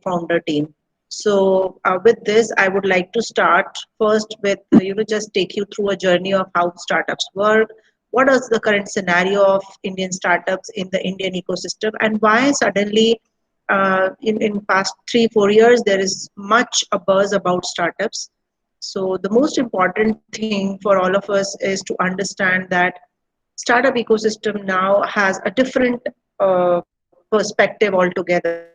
co-founder team. So with this, I would like to start first with just take you through a journey of how startups work. What is the current scenario of Indian startups in the Indian ecosystem, and why suddenly in past 3-4 years there is much a buzz about startups. So the most important thing for all of us is to understand that startup ecosystem now has a different perspective altogether.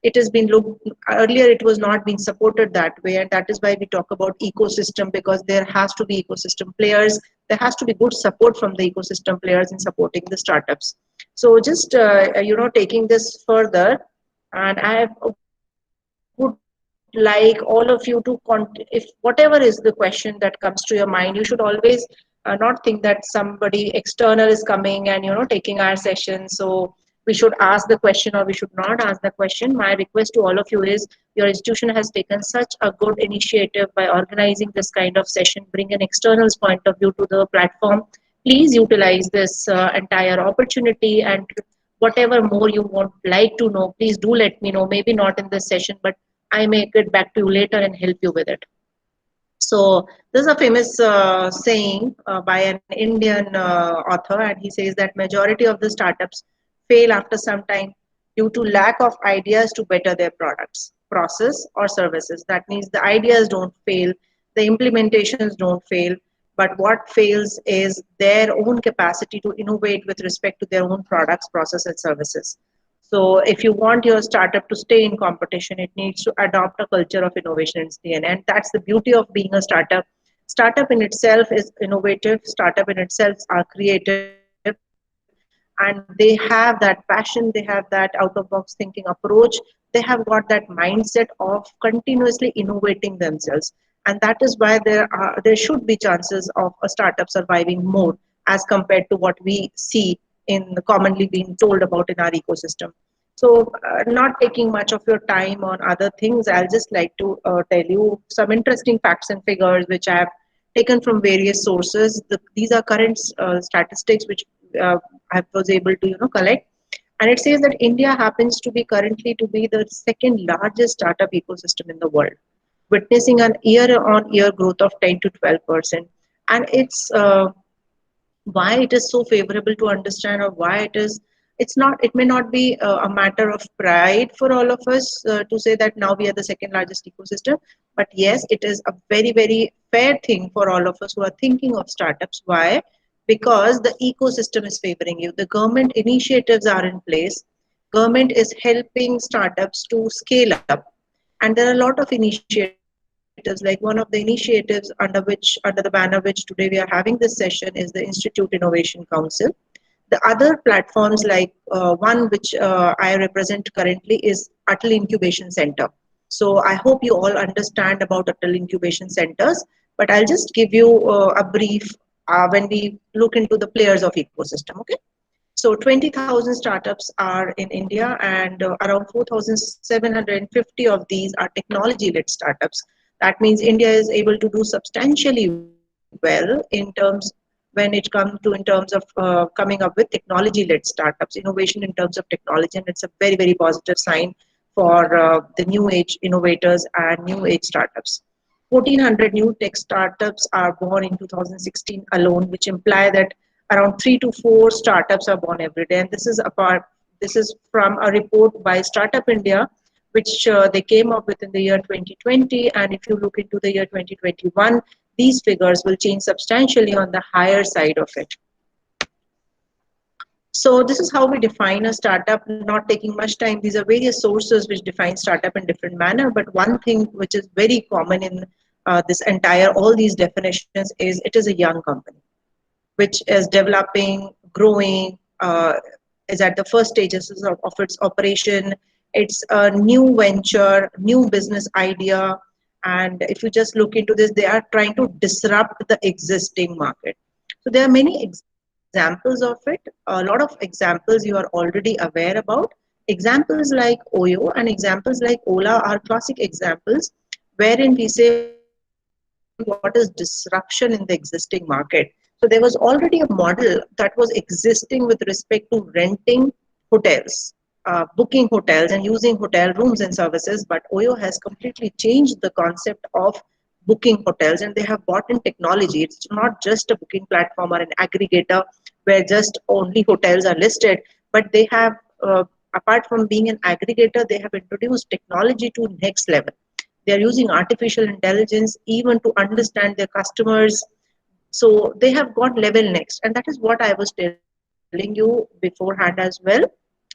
It has been looked earlier, it was not being supported that way, and that is why we talk about ecosystem, because there has to be ecosystem players. There has to be good support from the ecosystem players in supporting the startups. So just taking this further, and I would like all of you to if whatever is the question that comes to your mind, you should always not think that somebody external is coming and taking our session, so we should ask the question or we should not ask the question. My request to all of you is, your institution has taken such a good initiative by organizing this kind of session, bring an external's point of view to the platform. Please utilize this entire opportunity, and whatever more you would like to know, please do let me know. Maybe not in this session, but I may get back to you later and help you with it. So this is a famous saying by an Indian author, and he says that majority of the startups fail after some time due to lack of ideas to better their products, process, or services. That means the ideas don't fail, the implementations don't fail, but what fails is their own capacity to innovate with respect to their own products, process, and services. So if you want your startup to stay in competition, it needs to adopt a culture of innovation in its DNA. And that's the beauty of being a startup. Startup in itself is innovative, startup in itself are creative, and they have that passion, they have that out of box thinking approach, they have got that mindset of continuously innovating themselves. And that is why there should be chances of a startup surviving more as compared to what we see in commonly being told about in our ecosystem. So, not taking much of your time on other things, I'll just like to tell you some interesting facts and figures which I have taken from various sources. These are current statistics which I was able to collect, and it says that India happens to be currently to be the second largest startup ecosystem in the world, witnessing an year-on-year growth of 10 to 12%. And it's why it is so favorable to understand, or why it may not be a matter of pride for all of us to say that now we are the second largest ecosystem, but yes, it is a very very fair thing for all of us who are thinking of startups. Why? Because the ecosystem is favoring you, the government initiatives are in place, government is helping startups to scale up, and there are a lot of initiatives, like one of the initiatives under the banner which today we are having this session is the Institute Innovation Council. The other platforms, like one which I represent currently, is Atal Incubation Center. So I hope you all understand about Atal Incubation Centers, but I'll just give you a brief when we look into the players of ecosystem. Okay. So 20,000 startups are in India, and around 4,750 of these are technology-led startups. That means India is able to do substantially well in terms when it comes to in terms of coming up with technology-led startups, innovation in terms of technology, and it's a very very positive sign for the new age innovators and new age startups. 1,400 new tech startups are born in 2016 alone, which imply that around 3 to 4 startups are born every day. And this is from a report by Startup India, which they came up with in the year 2020. And if you look into the year 2021, these figures will change substantially on the higher side of it. So this is how we define a startup, not taking much time. These are various sources which define startup in different manner, but one thing which is very common in all these definitions is it is a young company which is developing, growing, is at the first stages of its operation. It's a new venture, new business idea. And if you just look into this, they are trying to disrupt the existing market. So there are many examples of it. A lot of examples you are already aware about. Examples like Oyo and examples like Ola are classic examples wherein we say what is disruption in the existing market. So there was already a model that was existing with respect to renting hotels. booking hotels and using hotel rooms and services, but Oyo has completely changed the concept of booking hotels, and they have brought in technology. It's not just a booking platform or an aggregator where just only hotels are listed, but they have, apart from being an aggregator, they have introduced technology to next level. They are using artificial intelligence even to understand their customers. So they have got level next, and that is what I was telling you beforehand as well,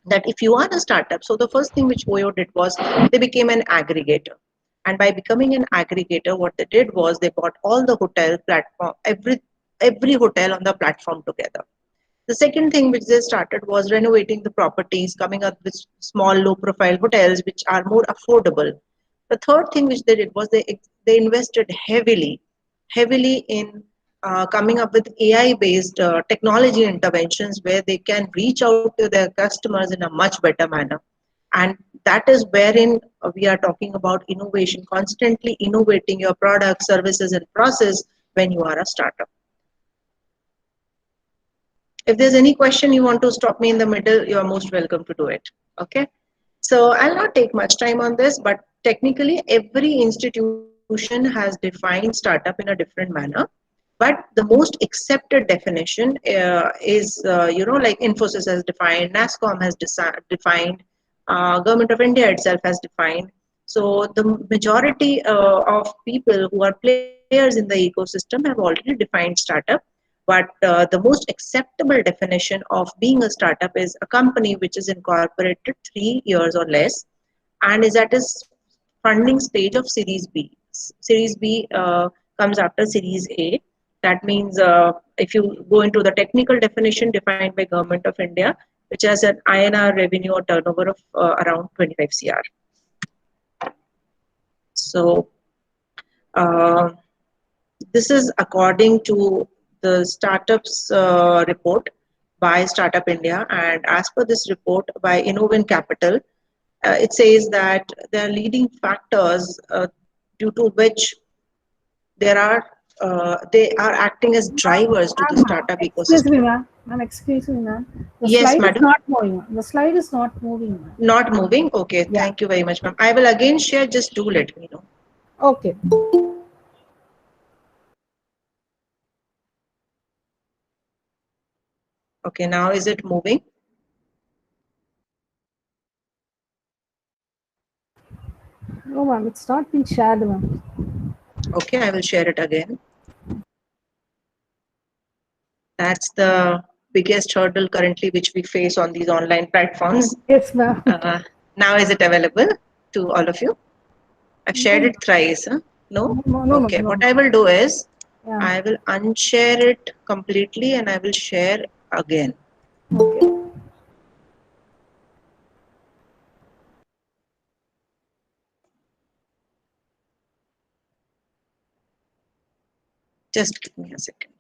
that if you are a startup, so the first thing which Oyo did was they became an aggregator. And by becoming an aggregator, what they did was they brought all the hotel platform, every hotel on the platform together. The second thing which they started was renovating the properties, coming up with small, low-profile hotels which are more affordable. The third thing which they did was they invested heavily in coming up with AI-based technology interventions where they can reach out to their customers in a much better manner. And that is wherein we are talking about innovation, constantly innovating your product, services, and process when you are a startup. If there's any question you want to stop me in the middle, you're most welcome to do it. Okay. So I'll not take much time on this, but technically every institution has defined startup in a different manner. But the most accepted definition like Infosys has defined, NASCOM has defined, Government of India itself has defined. So the majority of people who are players in the ecosystem have already defined startup. But the most acceptable definition of being a startup is a company which is incorporated 3 years or less and is at its funding stage of Series B. Series B comes after Series A. That means if you go into the technical definition defined by Government of India, which has an INR revenue or turnover of around 25 CR. So uh, this is according to the startups report by Startup India, and as per this report by Innovin Capital, it says that there are leading factors due to which they are acting as drivers to the startup Excuse ecosystem. me, ma'am. Ma'am, excuse me, ma'am. The Yes, slide is madam. not moving. The slide is not moving, ma'am. Not moving. Okay, Yeah. thank you very much, ma'am. I will again share. Just do let me know. Okay. Okay, now is it moving? No, ma'am. It's not been shared, ma'am. Okay, I will share it again. That's the biggest hurdle currently which we face on these online platforms. Yes, ma'am. Uh, Now is it available to all of you? I've shared No, it thrice. Huh? No? no, no, no, Okay. no, What no. I will do is Yeah. I will unshare it completely and I will share again. Okay. Just give me a second.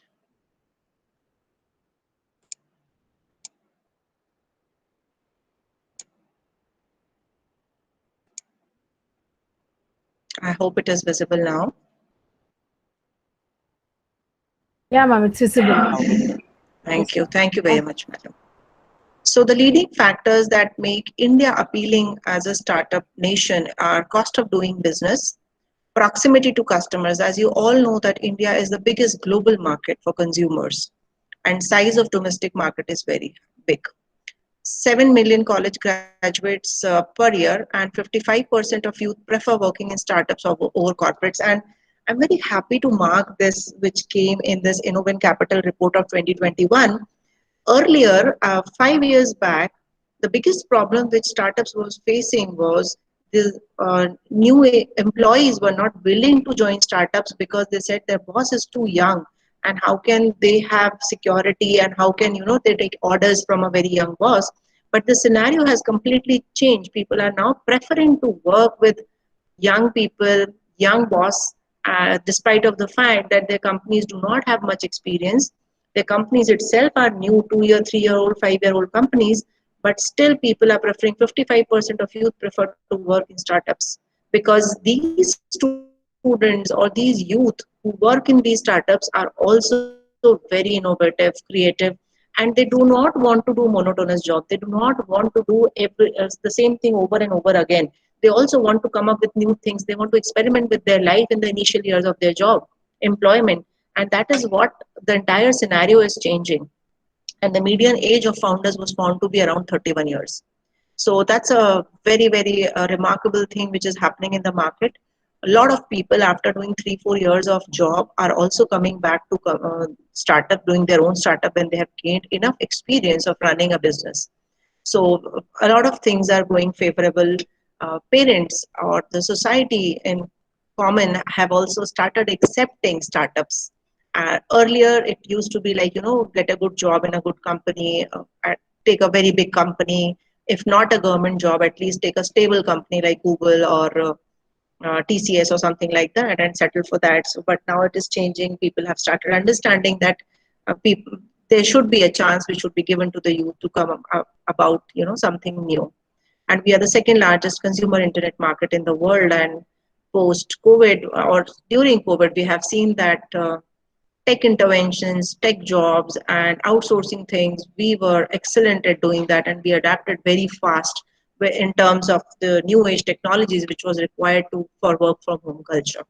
I hope it is visible now. Yeah, ma'am. It's visible now. Yes, Thank you. ma'am. Thank you very Thank much, madam. So the leading factors that make India appealing as a startup nation are cost of doing business, proximity to customers. As you all know that India is the biggest global market for consumers and size of domestic market is very big. 7 million college graduates per year and 55% of youth prefer working in startups over corporates. And I'm very happy to mark this, which came in this Innovent Capital report of 2021. Earlier, 5 years back, the biggest problem which startups was facing was the new employees were not willing to join startups because they said their boss is too young, and how can they have security, and how can they take orders from a very young boss. But the scenario has completely changed. People are now preferring to work with young people, young boss, despite of the fact that their companies do not have much experience. Their companies itself are new, 2 year, 3 year old, 5 year old companies, but still people are preferring. 55% of youth prefer to work in startups because these students or these youth who work in these startups are also very innovative, creative, and and they do not want to do monotonous job. They do not want to do the same thing over and over again. They also want to come up with new things. They want to experiment with their life in the initial years of their job employment, and that is what the entire scenario is changing. And the median age of founders was found to be around 31 years. So that's a very remarkable thing which is happening in the market. A lot of people, after doing 3-4 years of job, are also coming back to startup, doing their own startup when they have gained enough experience of running a business. So a lot of things are going favorable. Parents or the society in common have also started accepting startups. Earlier, it used to be like, get a good job in a good company, take a very big company. If not a government job, at least take a stable company like Google or TCS or something like that and settle for that. So, but now it is changing. People have started understanding that people there should be a chance which should be given to the youth to come up about something new. And we are the second largest consumer internet market in the world. And post COVID or during COVID, we have seen that tech interventions, tech jobs, and outsourcing things, we were excellent at doing that, and we adapted very fast in terms of the new age technologies which was required for work from home culture.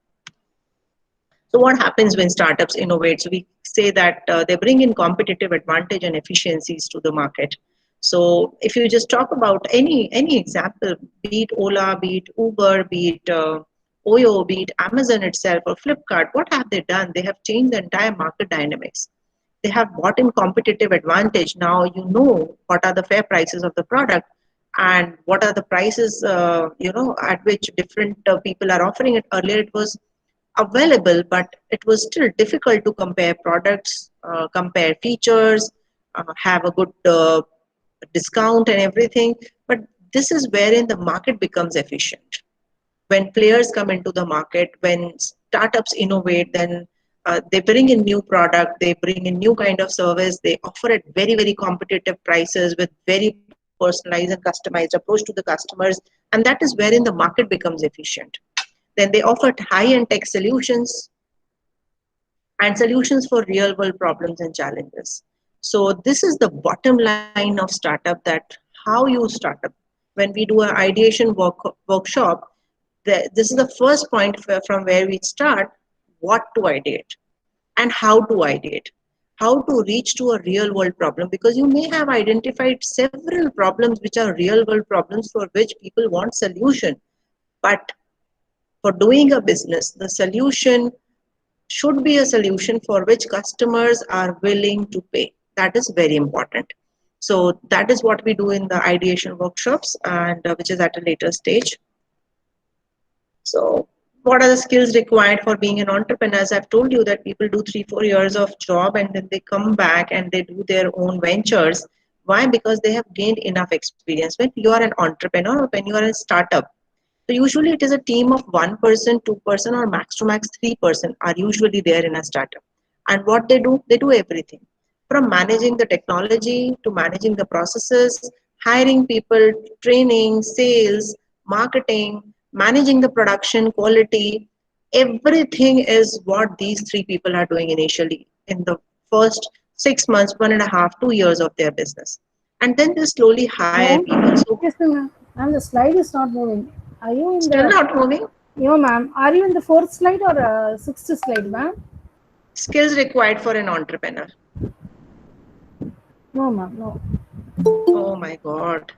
So what happens when startups innovate? So we say that they bring in competitive advantage and efficiencies to the market. So if you just talk about any example, be it Ola, be it Uber, be it Oyo, be it Amazon itself or Flipkart, what have they done? They have changed the entire market dynamics. They have bought in competitive advantage. Now you know what are the fair prices of the product and what are the prices at which different people are offering it. Earlier it was available, but it was still difficult to compare products, compare features, have a good discount and everything. But this is wherein the market becomes efficient. When players come into the market, when startups innovate, then they bring in new product, they bring in new kind of service, they offer at very competitive prices with very personalized and customized approach to the customers, and that is wherein the market becomes efficient. Then they offer high-end tech solutions and solutions for real-world problems and challenges. So this is the bottom line of startup, that how you start up. When we do an ideation workshop, this is the first point from where we start, what to ideate and how to ideate, how to reach to a real world problem, because you may have identified several problems which are real world problems for which people want solution. But for doing a business, the solution should be a solution for which customers are willing to pay. That is very important. So that is what we do in the ideation workshops, and which is at a later stage. So what are the skills required for being an entrepreneur? As I've told you that people do 3-4 years of job and then they come back and they do their own ventures. Why? Because they have gained enough experience. When you are an entrepreneur or when you are a startup, so usually it is a team of 1%, 2%, or max to max 3% are usually there in a startup. And what they do everything from managing the technology to managing the processes, hiring people, training, sales, marketing, managing the production quality. Everything is what these three people are doing initially in the first 6 months, 1.5, 2 years of their business. And then they slowly hire Ma'am, people. So yes, ma'am. Ma'am, the slide is not moving. Are you in still the? not moving. No, ma'am. Are you in the fourth slide or sixth slide, ma'am? Skills required for an entrepreneur. No, ma'am. No. Oh my God.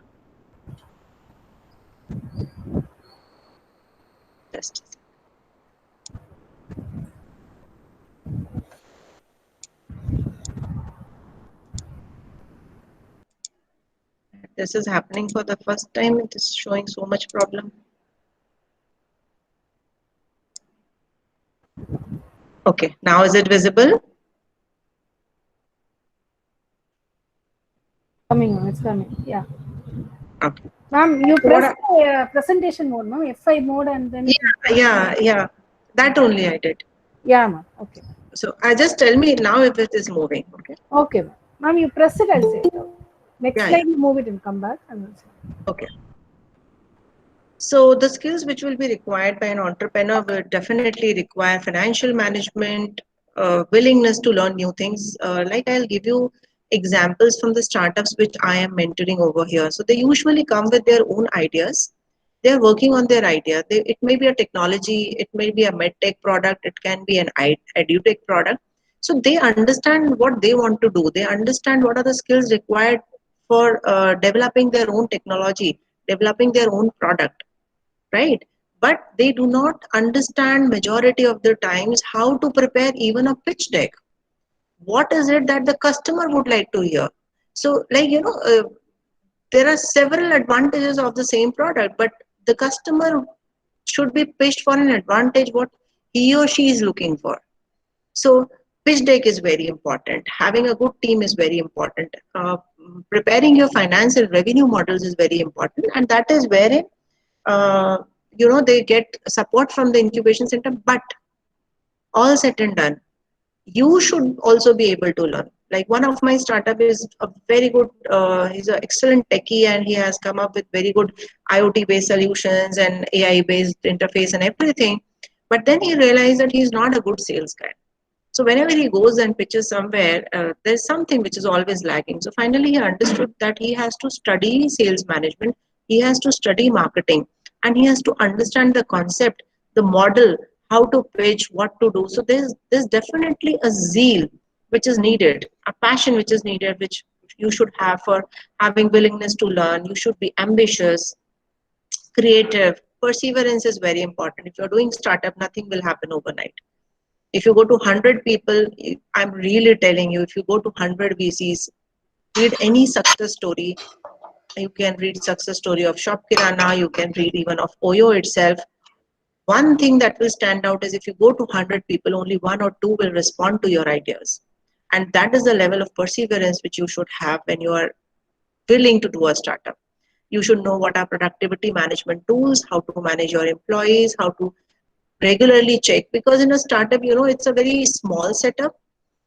Just this is happening for the first time. It is showing so much problem. Okay, now is it visible? Coming, ma'am. It's coming. Yeah. Okay. Ma'am, you So what? press presentation mode, ma'am. F5 mode, and then it will Yeah. That only I did. Yeah, ma'am. Okay. So I just tell me now if it is moving. Okay. Okay, ma'am. Ma'am, you press it, I'll say it out. Next Yeah. slide, you move it and come back. And we'll say. Okay. So the skills which will be required by an entrepreneur will definitely require financial management, willingness to learn new things. Like I'll give you examples from the startups which I am mentoring over here. So they usually come with their own ideas. They're working on their idea. It may be a technology, it may be a medtech product, it can be an edutech product. So they understand what they want to do. They understand what are the skills required for developing their own technology, developing their own product, right? But they do not understand majority of the times how to prepare even a pitch deck. What is it that the customer would like to hear? So, like, there are several advantages of the same product, but the customer should be pitched for an advantage what he or she is looking for. So pitch deck is very important. Having a good team is very important. Preparing your finance and revenue models is very important, and that is wherein uh, they get support from the incubation center. But all said and done, you should also be able to learn. Like one of my startup is a very good, he's an excellent techie, and he has come up with very good IoT based solutions and AI based interface and everything. But then he realized that he's not a good sales guy. So whenever he goes and pitches somewhere, there's something which is always lagging. So finally, he understood that he has to study sales management, he has to study marketing, and he has to understand the concept, the model, how to pitch, what to do. So there's definitely a zeal which is needed, a passion which is needed, which you should have for having willingness to learn. You should be ambitious, creative. Perseverance is very important. If you're doing startup, nothing will happen overnight. If you go to 100 people, I'm really telling you, if you go to 100 VCs, read any success story. You can read success story of Shop Kirana, you can read even of Oyo itself. One thing that will stand out is if you go to 100 people, only one or two will respond to your ideas. And that is the level of perseverance which you should have when you are willing to do a startup. You should know what are productivity management tools, how to manage your employees, how to regularly check, because in a startup, it's a very small setup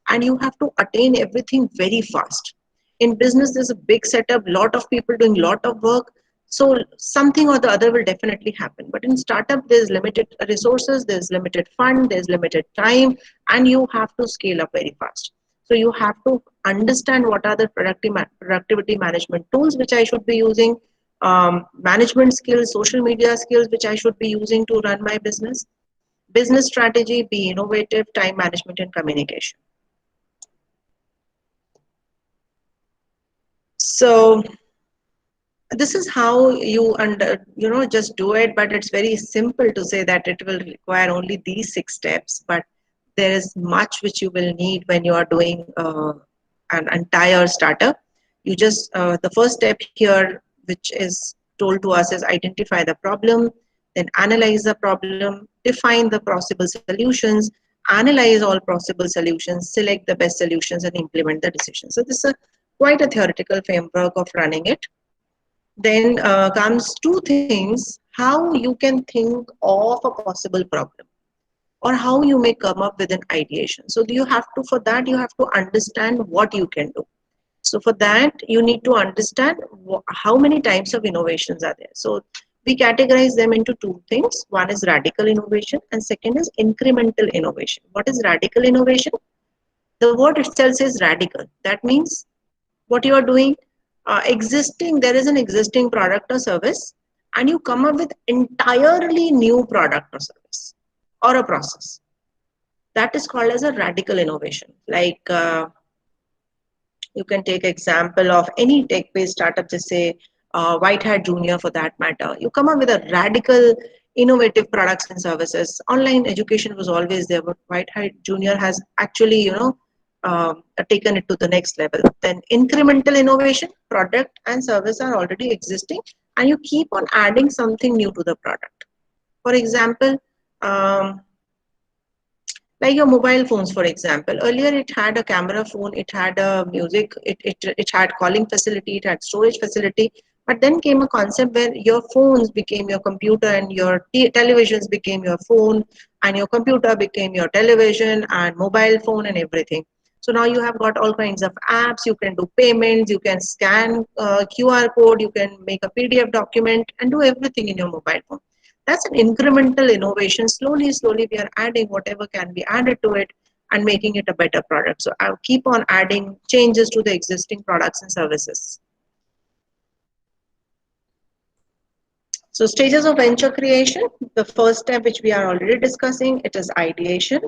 and you have to attain everything very fast. In business, there's a big setup, lot of people doing lot of work, so something or the other will definitely happen. But in startup, there's limited resources, there's limited fund, there's limited time, and you have to scale up very fast. So you have to understand what are the productivity management tools which I should be using, management skills, social media skills which I should be using to run my business strategy, be innovative, time management, and communication. So this is how you just do it, but it's very simple to say that it will require only these 6 steps, but there is much which you will need when you are doing an entire startup. You just the first step here which is told to us is identify the problem, then analyze the problem, define the possible solutions, analyze all possible solutions, select the best solutions, and implement the decision. So this is quite a theoretical framework of running it. Then comes two things: how you can think of a possible problem, or how you may come up with an ideation. So you have to, for that, you have to understand what you can do. So for that, you need to understand how many types of innovations are there. So we categorize them into two things. One is radical innovation, and second is incremental innovation. What is radical innovation? The word itself says radical. That means what you are doing, there is an existing product or service, and you come up with entirely new product or service or a process. That is called as a radical innovation. Like you can take example of any tech-based startup, just say White Hat Junior for that matter. You come up with a radical, innovative products and services. Online education was always there, but White Hat Junior has actually, taken it to the next level. Then incremental innovation, product and service are already existing, and you keep on adding something new to the product. For example, um, like your mobile phones, for example, earlier it had a camera phone, it had a music, it had calling facility, it had storage facility. But then came a concept where your phones became your computer, and your televisions became your phone, and your computer became your television and mobile phone and everything. So now you have got all kinds of apps, you can do payments, you can scan QR code, you can make a PDF document and do everything in your mobile phone. That's an incremental innovation. Slowly, slowly, we are adding whatever can be added to it. and making it a better product. So I'll keep on adding changes to the existing products and services. So stages of venture creation, the first step which we are already discussing, it is ideation,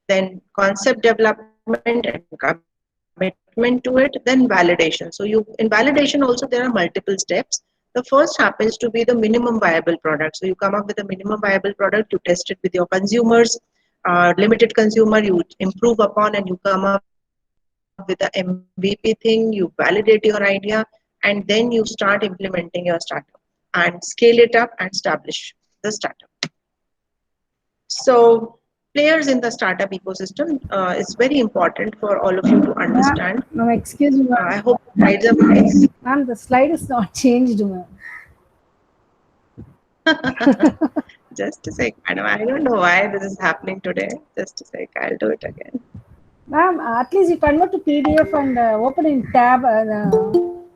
then concept development and commitment to it, then validation. So in validation also there are multiple steps. The first happens to be the minimum viable product. So you come up with a minimum viable product, you test it with your consumers, limited consumer, you improve upon and you come up with the MVP thing, you validate your idea, and then you start implementing your startup and scale it up and establish the startup. So players in the startup ecosystem is very important for all of you to understand. Ma'am, excuse me, I ma'am. hope the slides are nice. Ma'am, the slide is not changed, ma'am. Just a sec, madam. I don't know why this is happening today. Just a sec. I'll do it again. Ma'am, at least you convert to PDF and open in tab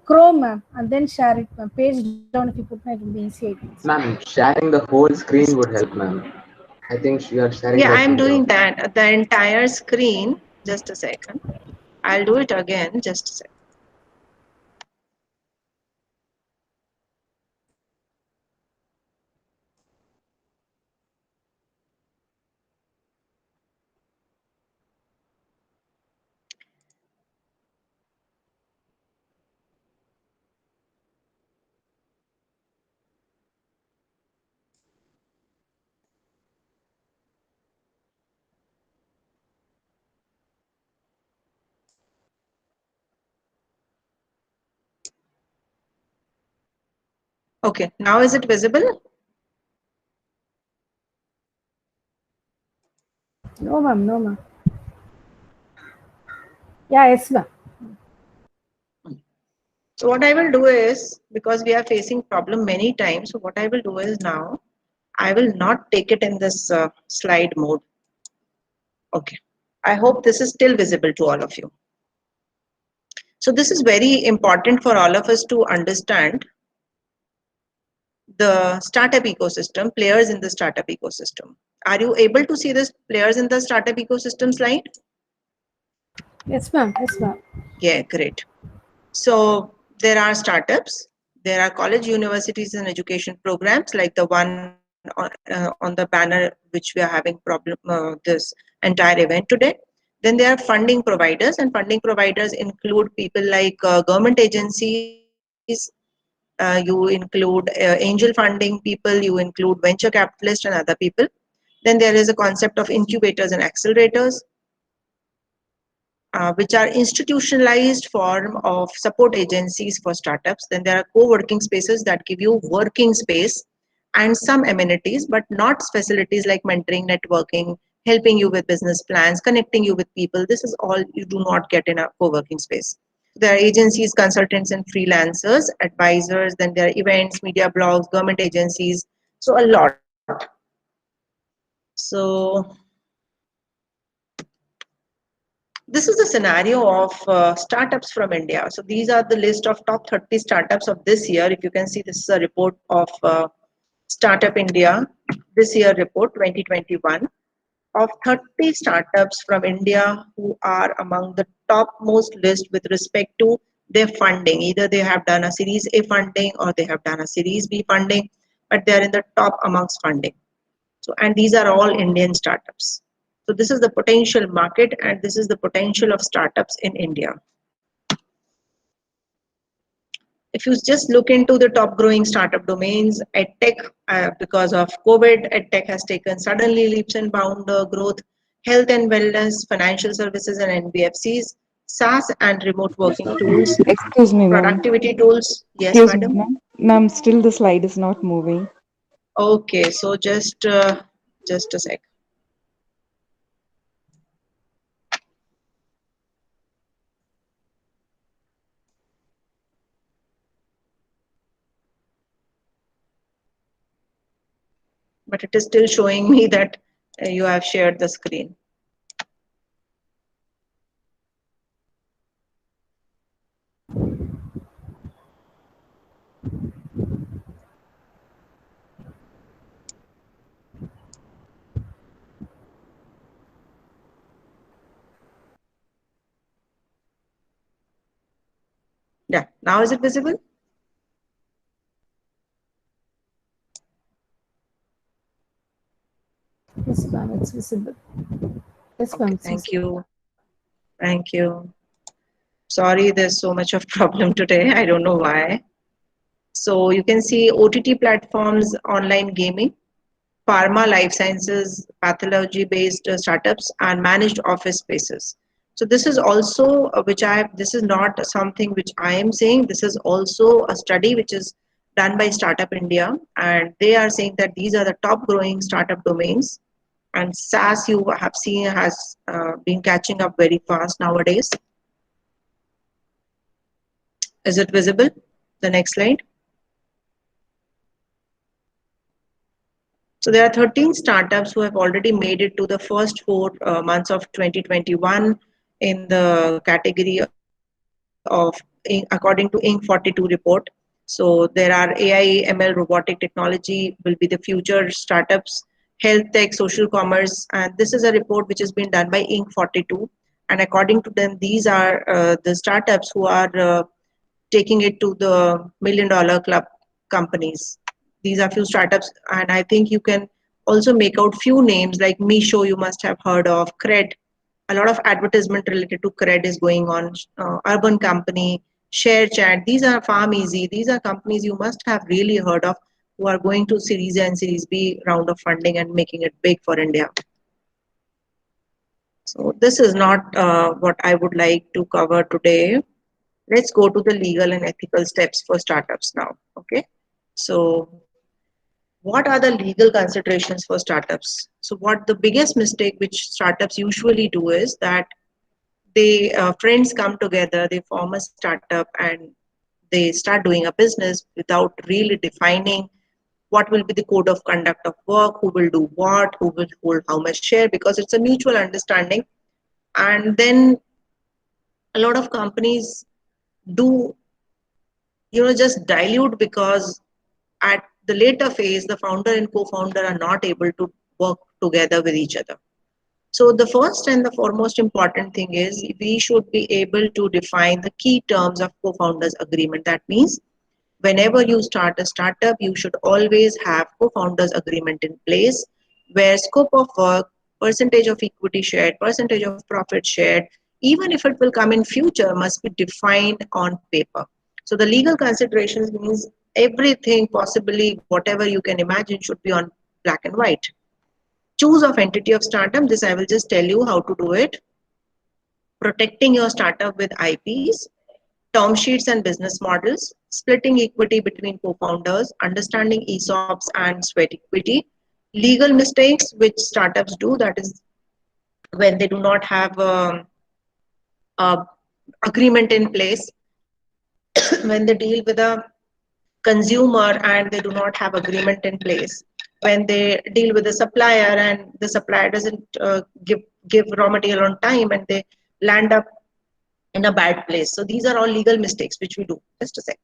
Chrome, ma'am, and then share it, ma'am. Page down if you put, it will be easy, I think. Ma'am, sharing the whole screen would help, ma'am. I think you are sharing Yeah, that I'm video. doing that. The entire screen. Just a second. I'll do it again. Just a second. Okay. Now is it visible? No, ma'am, no, ma'am. Yeah, yes, ma'am. So what I will do is, because we are facing problem many times, so what I will do is now, I will not take it in this slide mode. Okay. I hope this is still visible to all of you. So this is very important for all of us to understand the startup ecosystem, players in the startup ecosystem. Are you able to see this players in the startup ecosystem slide? Yes, ma'am. Yes, ma'am. Yeah, great. So there are startups, there are college, universities, and education programs like the one on the banner which we are having problem this entire event today. Then there are funding providers, and funding providers include people like government agencies. You include angel funding people. You include venture capitalists and other people. Then there is a concept of incubators and accelerators, which are institutionalized form of support agencies for startups. Then there are co-working spaces that give you working space and some amenities, but not facilities like mentoring, networking, helping you with business plans, connecting you with people. This is all you do not get in a co-working space. There are agencies, consultants, and freelancers, advisors. Then there are events, media blogs, government agencies. So a lot. So this is the scenario of startups from India. So these are the list of top 30 startups of this year. If you can see, this is a report of Startup India, this year report 2021, of 30 startups from India who are among the topmost list with respect to their funding. Either they have done a Series A funding or they have done a Series B funding, but they are in the top amongst funding. So, and these are all Indian startups. So this is the potential market and this is the potential of startups in India. If you just look into the top growing startup domains, EdTech, because of COVID, EdTech has taken suddenly leaps and bound growth, health and wellness, financial services and NBFCs, SaaS and remote working tools, Excuse me, ma'am. productivity tools. Yes, Excuse me, madam. ma'am. Ma'am, still the slide is not moving. Okay, so just a sec. But it is still showing me that you have shared the screen. Now is it visible? Yes, ma'am, it's visible. Yes, ma'am, Okay, it's thank visible. you. Thank you. Sorry, there's so much of problem today. I don't know why. So you can see OTT platforms, online gaming, pharma, life sciences, pathology-based startups, and managed office spaces. So this is also which I have. This is not something which I am saying. This is also a study which is done by Startup India, and they are saying that these are the top growing startup domains. And SaaS, you have seen, has been catching up very fast nowadays. Is it visible? The next slide. So there are 13 startups who have already made it to the first 4 months of 2021 in the category according to Inc. 42 report. So there are AI, ML, robotic technology will be the future startups, health tech, social commerce, and this is a report which has been done by Inc. 42. And according to them, these are the startups who are taking it to the $1 million club companies. These are few startups, and I think you can also make out few names like Misho, you must have heard of, Cred. A lot of advertisement related to Cred is going on. Urban Company, ShareChat. These are Farm Easy. These are companies you must have really heard of who are going to Series A and Series B round of funding and making it big for India. So this is not what I would like to cover today. Let's go to the legal and ethical steps for startups now. Okay. So what are the legal considerations for startups? So what the biggest mistake which startups usually do is that they friends come together, they form a startup, and they start doing a business without really defining what will be the code of conduct of work, who will do what, who will hold how much share, because it's a mutual understanding. And then a lot of companies do, just dilute because at the later phase, the founder and co-founder are not able to work together with each other. So the first and the foremost important thing is we should be able to define the key terms of co-founders agreement. That means whenever you start a startup, you should always have co-founders agreement in place where scope of work, percentage of equity shared, percentage of profit shared, even if it will come in future, must be defined on paper. So the legal considerations means everything possibly, whatever you can imagine, should be on black and white. Choose of entity of startup. This I will just tell you how to do it. Protecting your startup with IPs, term sheets and business models, splitting equity between co-founders, understanding ESOPs and sweat equity, legal mistakes which startups do, that is when they do not have a agreement in place, when they deal with a consumer and they do not have agreement in place, when they deal with a supplier and the supplier doesn't give raw material on time and they land up in a bad place. So these are all legal mistakes which we do. Just a sec.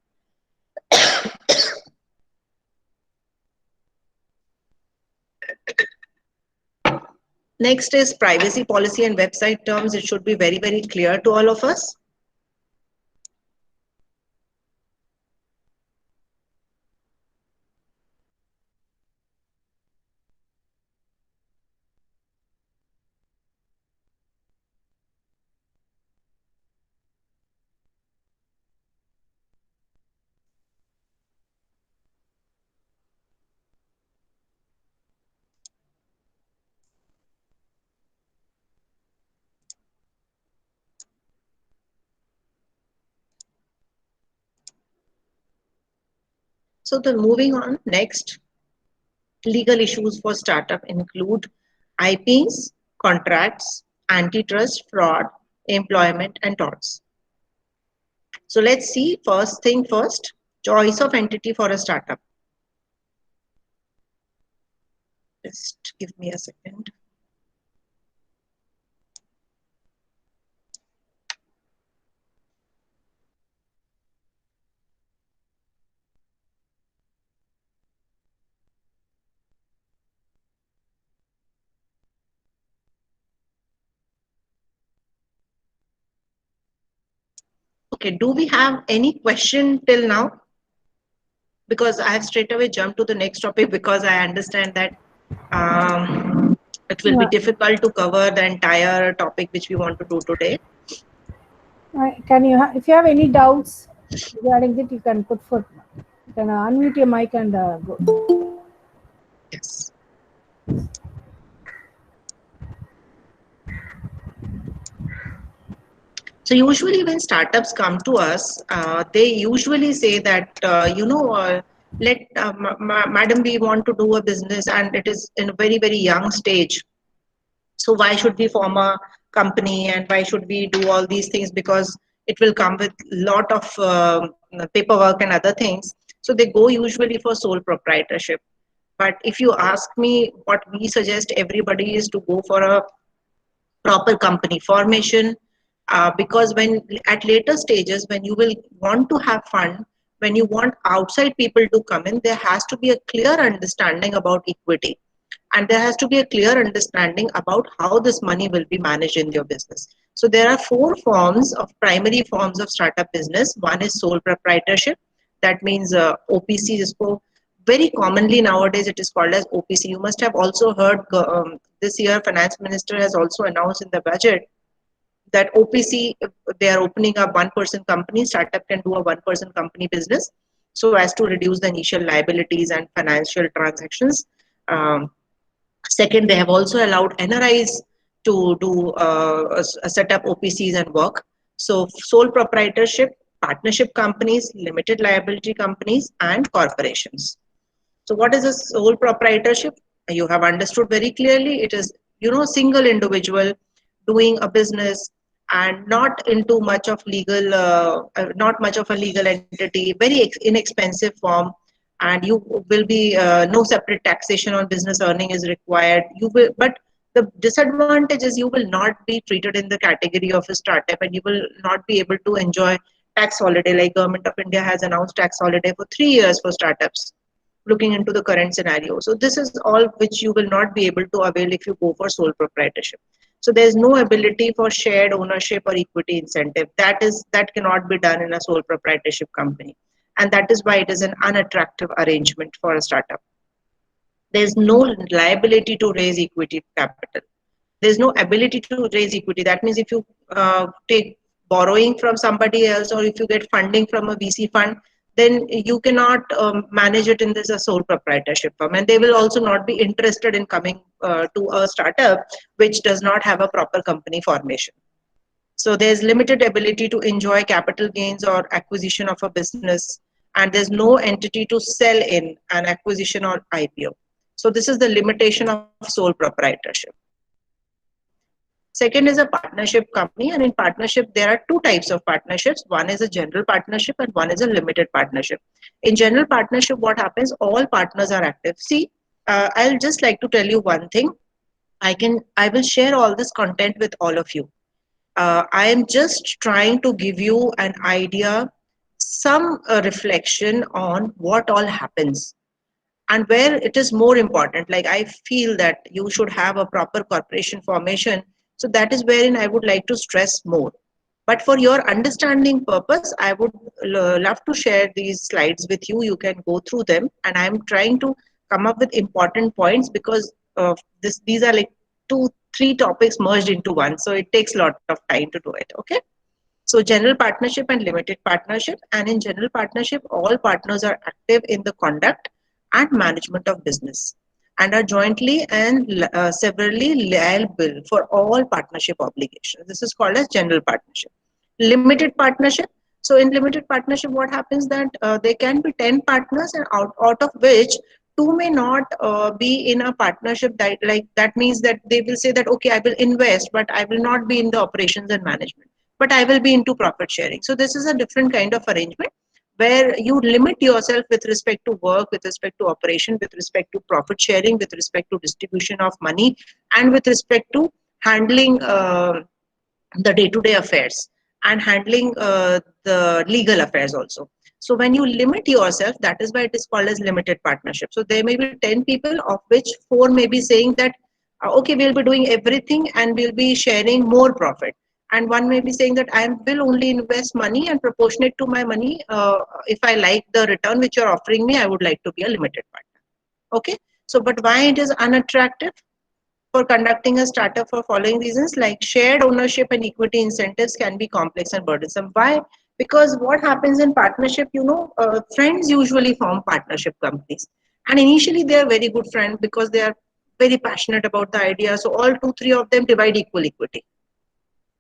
Next is privacy policy and website terms. It should be very, very clear to all of us. So then moving on, next, legal issues for startup include IPs, contracts, antitrust, fraud, employment, and torts. So let's see, first thing first, choice of entity for a startup. Just give me a second. Okay, do we have any question till now? Because I have straight away jumped to the next topic because I understand that it will be Yeah. difficult to cover the entire topic which we want to do today. Can you, if you have any doubts regarding it, you can put forth. You can unmute your mic and go. Yes. So usually when startups come to us, they usually say that, madam, we want to do a business and it is in a very, very young stage. So why should we form a company and why should we do all these things? Because it will come with lot of paperwork and other things. So they go usually for sole proprietorship. But if you ask me, what we suggest everybody is to go for a proper company formation, because when at later stages when you will want to have fun, when you want outside people to come in, there has to be a clear understanding about equity, and there has to be a clear understanding about how this money will be managed in your business. So there are four forms of primary forms of startup business. One is sole proprietorship, that means OPC is for very commonly nowadays it is called as OPC. You must have also heard this year finance minister has also announced in the budget that OPC, they are opening a one-person company. Startup can do a one-person company business so as to reduce the initial liabilities and financial transactions. Second, they have also allowed NRIs to do set up OPCs and work. So sole proprietorship, partnership companies, limited liability companies, and corporations. So what is a sole proprietorship? You have understood very clearly. It is, single individual doing a business and not into much of legal, not much of a legal entity, very inexpensive form. And you will be no separate taxation on business earning is required. You will, but the disadvantage is you will not be treated in the category of a startup, and you will not be able to enjoy tax holiday like Government of India has announced tax holiday for 3 years for startups looking into the current scenario. So this is all which you will not be able to avail if you go for sole proprietorship. So there's no ability for shared ownership or equity incentive. That cannot be done in a sole proprietorship company. And that is why it is an unattractive arrangement for a startup. There's no liability to raise equity capital. There's no ability to raise equity. That means if you take borrowing from somebody else or if you get funding from a VC fund, then you cannot manage it in this a sole proprietorship firm, and they will also not be interested in coming to a startup which does not have a proper company formation. So there's limited ability to enjoy capital gains or acquisition of a business, and there's no entity to sell in an acquisition or IPO. So this is the limitation of sole proprietorship. Second is a partnership company, and in partnership there are two types of partnerships. One is a general partnership and one is a limited partnership. In general partnership, what happens? All partners are active. See, I'll just like to tell you one thing. I will share all this content with all of you. I am just trying to give you an idea, some reflection on what all happens and where it is more important. Like I feel that you should have a proper corporation formation. So that is wherein I would like to stress more. But for your understanding purpose, I would love to share these slides with you. You can go through them, and I'm trying to come up with important points because these are like 2-3 topics merged into one. So it takes a lot of time to do it. Okay. So general partnership and limited partnership. And in general partnership, all partners are active in the conduct and management of business and are jointly and severally liable for all partnership obligations. This is called as general partnership. Limited partnership. So in limited partnership, what happens that there can be 10 partners, and out of which two may not be in a partnership. That means that they will say that, okay, I will invest, but I will not be in the operations and management, but I will be into profit sharing. So this is a different kind of arrangement where you limit yourself with respect to work, with respect to operation, with respect to profit sharing, with respect to distribution of money, and with respect to handling the day-to-day affairs and handling the legal affairs also. So when you limit yourself, that is why it is called as limited partnership. So there may be 10 people, of which 4 may be saying that, okay, we'll be doing everything and we'll be sharing more profit. And one may be saying that I will only invest money and proportionate to my money. If I like the return which you're offering me, I would like to be a limited partner. Okay. So, but why it is unattractive for conducting a startup for following reasons like shared ownership and equity incentives can be complex and burdensome. Why? Because what happens in partnership, friends usually form partnership companies. And initially they are very good friends because they are very passionate about the idea. So all two, three of them divide equal equity,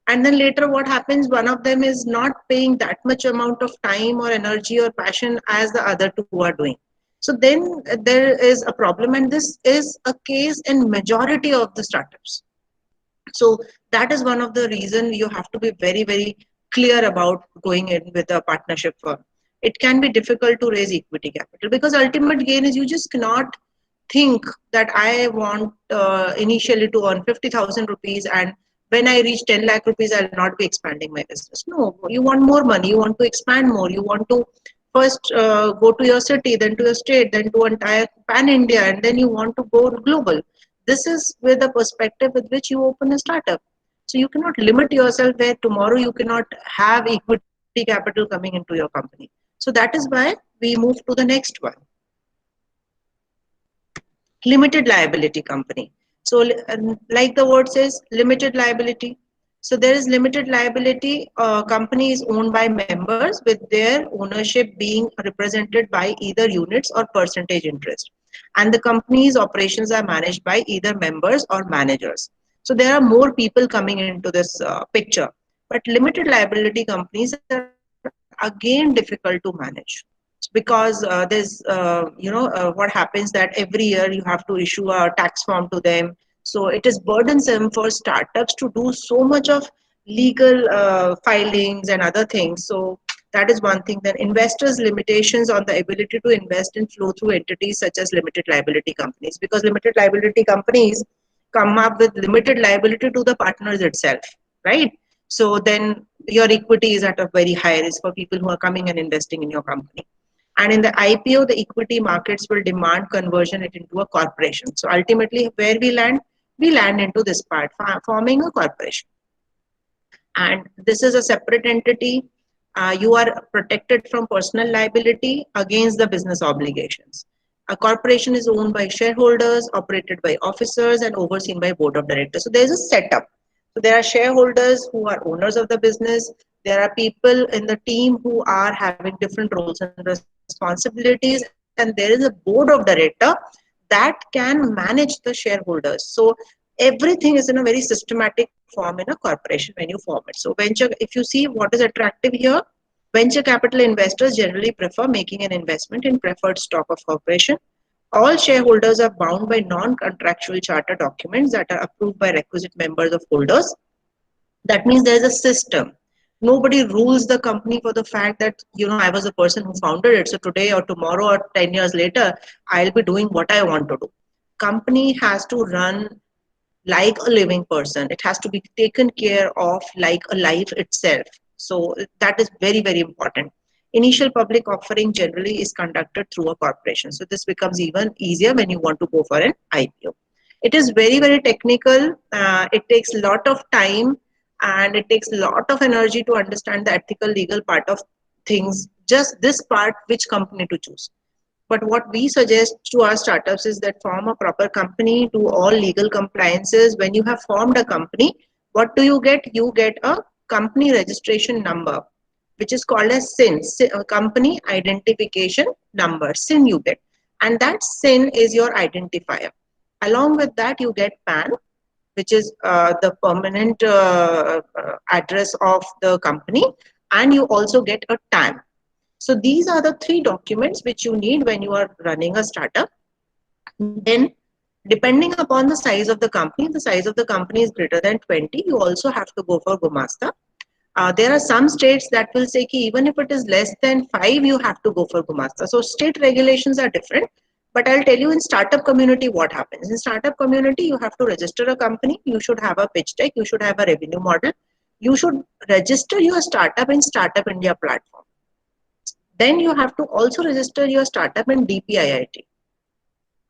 and then later what happens, one of them is not paying that much amount of time or energy or passion as the other two are doing. So then there is a problem, and this is a case in majority of the startups. So that is one of the reason you have to be very, very clear about going in with a partnership firm. It can be difficult to raise equity capital because ultimate gain is you just cannot think that I want initially to earn 50,000 rupees, and when I reach 10 lakh rupees, I'll not be expanding my business. No, you want more money, you want to expand more, you want to first go to your city, then to your state, then to entire pan India, and then you want to go global. This is with the perspective with which you open a startup. So you cannot limit yourself where tomorrow you cannot have equity capital coming into your company. So that is why we move to the next one. Limited liability company. So like the word says, limited liability. So there is limited liability. Company is owned by members with their ownership being represented by either units or percentage interest, and the company's operations are managed by either members or managers. So there are more people coming into this picture, but limited liability companies are again difficult to manage because what happens that every year you have to issue a tax form to them. So it is burdensome for startups to do so much of legal filings and other things. So that is one thing. Then investors limitations on the ability to invest and flow through entities such as limited liability companies, because limited liability companies come up with limited liability to the partners itself, right? So then your equity is at a very high risk for people who are coming and investing in your company. And in the IPO, the equity markets will demand conversion it into a corporation. So ultimately, where we land into this part, forming a corporation. And this is a separate entity. You are protected from personal liability against the business obligations. A corporation is owned by shareholders, operated by officers, and overseen by board of directors. So there's a setup. So there are shareholders who are owners of the business. There are people in the team who are having different roles and responsibilities, and there is a board of director that can manage the shareholders. So everything is in a very systematic form in a corporation when you form it. So venture, if you see what is attractive here, venture capital investors generally prefer making an investment in preferred stock of corporation. All shareholders are bound by non-contractual charter documents that are approved by requisite members of holders. That means there is a system. Nobody rules the company for the fact that, I was the person who founded it. So today or tomorrow or 10 years later, I'll be doing what I want to do. Company has to run like a living person. It has to be taken care of like a life itself. So that is very, very important. Initial public offering generally is conducted through a corporation. So this becomes even easier when you want to go for an IPO. It is very, very technical. It takes a lot of time and it takes a lot of energy to understand the ethical legal part of things. Just this part, which company to choose. But what we suggest to our startups is that form a proper company, do all legal compliances. When you have formed a company, what do you get? You get a company registration number, which is called as SIN, company identification number. SIN you get. And that SIN is your identifier. Along with that, you get PAN, which is the permanent address of the company. And you also get a TAN. So these are the three documents which you need when you are running a startup. Then, depending upon the size of the size of the company is greater than 20, you also have to go for Gumasta. There are some states that will say ki even if it is less than 5, you have to go for Gumasta. So state regulations are different. But I'll tell you in startup community what happens. In startup community, you have to register a company. You should have a pitch deck. You should have a revenue model. You should register your startup in Startup India platform. Then you have to also register your startup in DPIIT,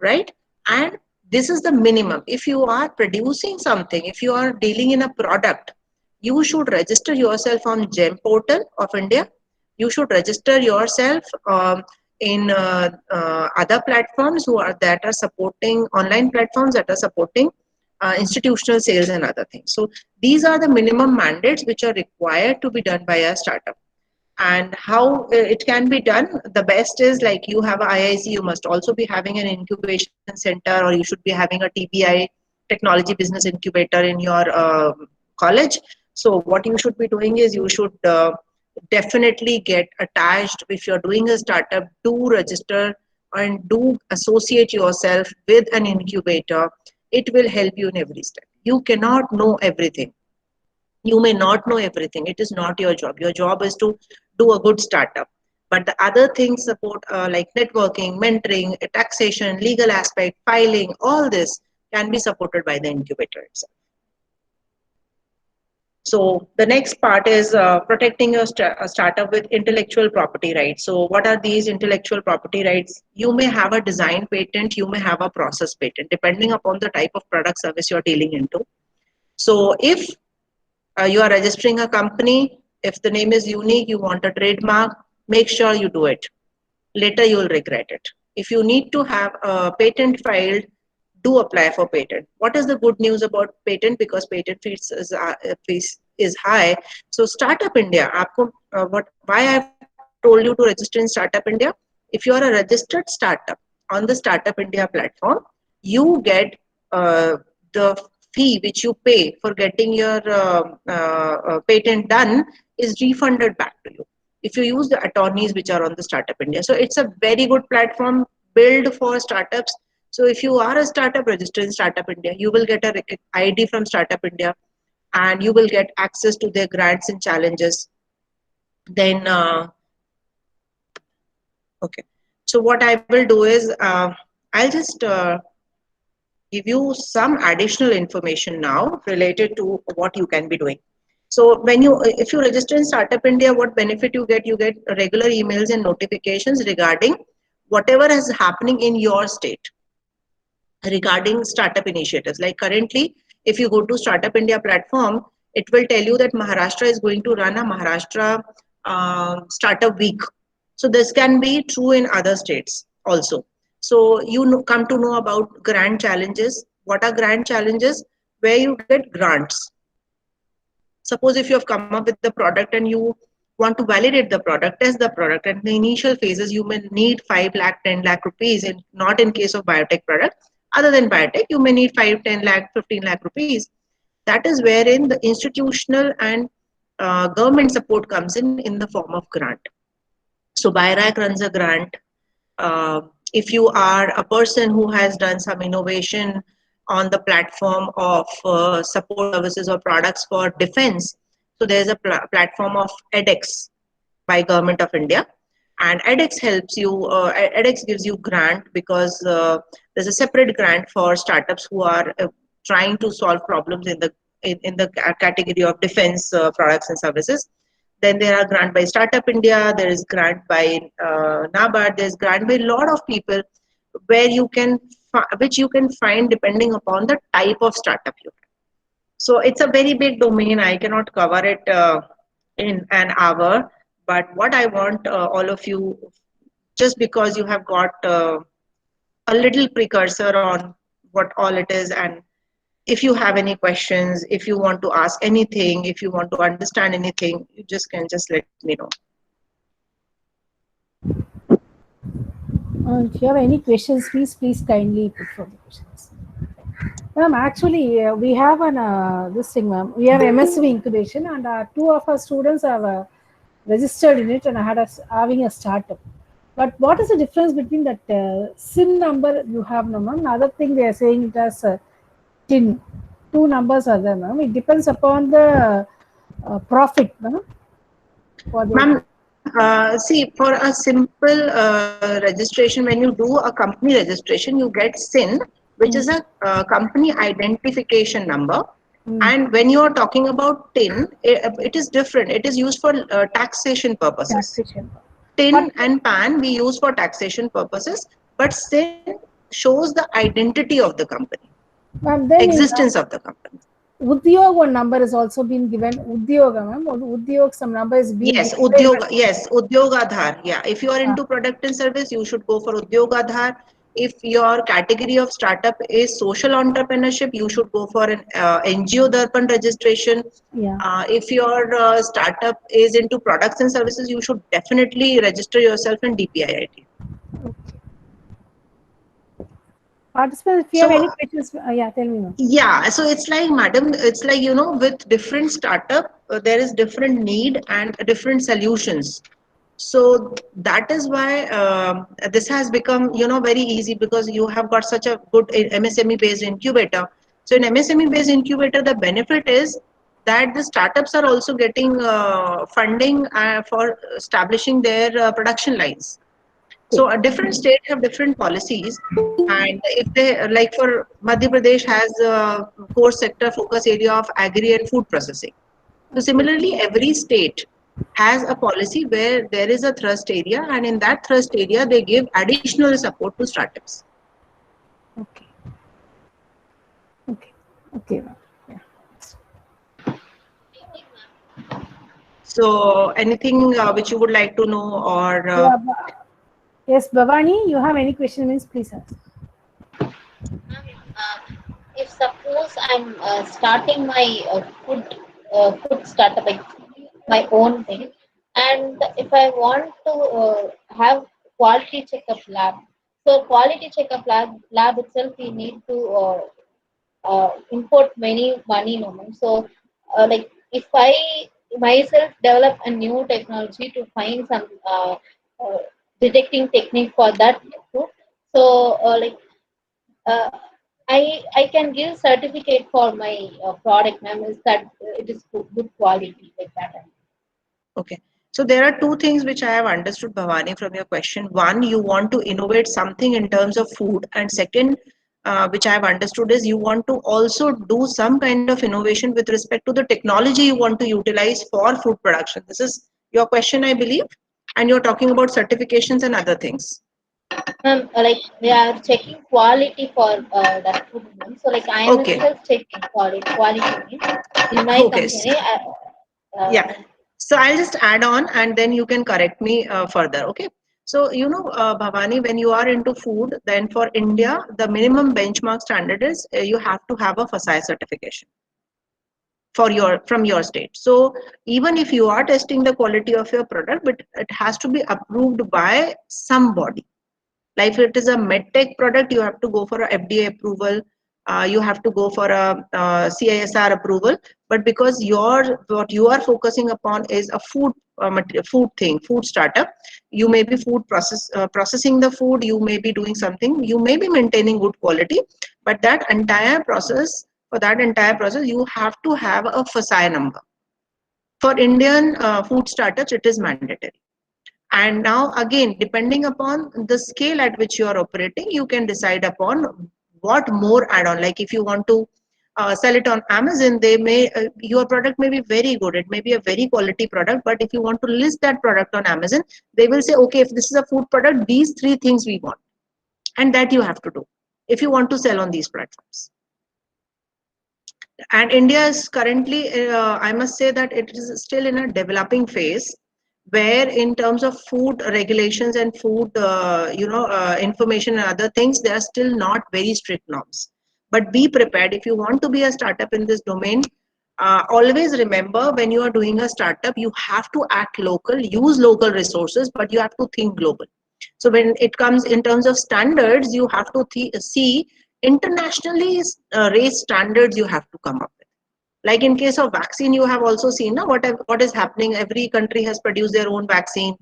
right? And this is the minimum. If you are producing something, if you are dealing in a product, you should register yourself on GEM portal of India. You should register yourself in other platforms that are supporting online platforms that are supporting institutional sales and other things. So these are the minimum mandates which are required to be done by a startup. And how it can be done, the best is like you have a IIC, you must also be having an incubation center, or you should be having a TBI, technology business incubator, in your college. So what you should be doing is you should definitely get attached. If you're doing a startup, do register and do associate yourself with an incubator. It will help you in every step. You cannot know everything. You may not know everything. It is not your job. Your job is to do a good startup. But the other things support like networking, mentoring, taxation, legal aspect, filing, all this can be supported by the incubator itself. So the next part is protecting your startup with intellectual property rights. So what are these intellectual property rights? You may have a design patent, you may have a process patent, depending upon the type of product service you're dealing into. So if you are registering a company, if the name is unique, you want a trademark, make sure you do it. Later you will regret it. If you need to have a patent filed, do apply for patent. What is the good news about patent? Because patent fees is high. So Startup India, why I've told you to register in Startup India? If you are a registered startup on the Startup India platform, you get the fee which you pay for getting your patent done is refunded back to you if you use the attorneys which are on the Startup India. So it's a very good platform built for startups. So if you are a startup, register in Startup India. You will get a ID from Startup India, and you will get access to their grants and challenges. Then, okay. So what I will do is I'll just give you some additional information now related to what you can be doing. So if you register in Startup India, what benefit you get? You get regular emails and notifications regarding whatever is happening in your state regarding startup initiatives. Like currently, if you go to Startup India platform, it will tell you that Maharashtra is going to run a Maharashtra Startup Week. So this can be true in other states also. So you come to know about grant challenges. What are grant challenges? Where you get grants. Suppose if you have come up with the product and you want to validate the product, test the product, and in the initial phases you may need 5 lakh, 10 lakh rupees, and not in case of biotech product. Other than biotech, you may need 5, 10 lakh, 15 lakh rupees. That is wherein the institutional and government support comes in the form of grant. So BIRAC runs a grant. If you are a person who has done some innovation on the platform of support services or products for defense, so there's a platform of edX by Government of India, and edX helps you. edX gives you grant because there's a separate grant for startups who are trying to solve problems in the category of defense products and services. Then there are grant by Startup India, there is grant by NABARD, there's grant by a lot of people where which you can find depending upon the type of startup you have. So it's a very big domain. I cannot cover it in an hour. But what I want all of you, just because you have got a little precursor on what all it is, and if you have any questions, if you want to ask anything, if you want to understand anything, you just let me know. If you have any questions, please kindly put for the questions. Ma'am, actually, we have this thing, ma'am. We have MSV incubation, and 2 of our students have registered in it and having a startup. But what is the difference between that SIN number you have, no, ma'am? Another thing they are saying it as TIN. 2 numbers are there, ma'am. It depends upon the profit, ma'am. Ma'am, see, for a simple registration, when you do a company registration, you get SIN, which is a company identification number. And when you are talking about TIN, it is different. It is used for taxation purposes. Taxation. TIN and PAN we use for taxation purposes, but SIN shows the identity of the company, existence of the company. Udyog one number has also been given. Udyoga, ma'am. Udyog some number is being Yes, given. Udyogadhar. Yeah, if you are into product and service, you should go for Udyogadhar. If your category of startup is social entrepreneurship, you should go for an NGO Darpan registration. Yeah. If your startup is into products and services, you should definitely register yourself in DPIIT. Participants, if you have So any questions, yeah, tell me, ma'am. yeah, so it's like, madam, it's like, with different startup, there is different need and different solutions. So that is why this has become, very easy because you have got such a good MSME based incubator. So in MSME based incubator, the benefit is that the startups are also getting funding for establishing their production lines. So a different state have different policies, and if they like for Madhya Pradesh has a core sector focus area of agri and food processing. So Okay. similarly, every state has a policy where there is a thrust area, and in that thrust area, they give additional support to startups. Okay. Okay. Okay, ma'am. Yeah. So anything which you would like to know, or Yeah. Yes, Bhavani, you have any question? Means please ask. If suppose I'm starting my food startup, like my own thing, and if I want to have quality checkup lab, so quality checkup lab itself we need to import many money, no ma'am. So like if I myself develop a new technology to find some uh, detecting technique for that food, so uh, I can give certificate for my product, ma'am. Is that it is good quality like that? okay. So there are two things which I have understood, Bhavani, from your question. One, you want to innovate something in terms of food, and second, which I have understood is you want to also do some kind of innovation with respect to the technology you want to utilize for food production. This is your question, I believe, and you're talking about certifications and other things. Like we are checking quality for that food, ma'am. So like I am Okay. itself checking quality. Quality means in my Okay. company. Yeah. So I'll just add on and then you can correct me further. Okay. So, Bhavani, when you are into food, then for India, the minimum benchmark standard is you have to have a FSSAI certification for your from your state. So even if you are testing the quality of your product, but it has to be approved by somebody. Like if it is a medtech product, you have to go for a FDA approval. You have to go for a CISR approval. But because what you are focusing upon is a food startup, you may be processing the food. You may be doing something. You may be maintaining good quality, but for that entire process, you have to have a FSSAI number. For Indian food startups, it is mandatory. And now again, depending upon the scale at which you are operating, you can decide upon what more add-on. Like if you want to sell it on Amazon, your product may be very good. It may be a very quality product, but if you want to list that product on Amazon, they will say, okay, if this is a food product, these three things we want, and that you have to do if you want to sell on these platforms. And India is currently, I must say that it is still in a developing phase, where in terms of food regulations and food, information and other things, there are still not very strict norms. But be prepared if you want to be a startup in this domain. Always remember when you are doing a startup, you have to act local, use local resources, but you have to think global. So when it comes in terms of standards, you have to see internationally raised standards you have to come up with. Like in case of vaccine, you have also seen what is happening. Every country has produced their own vaccine,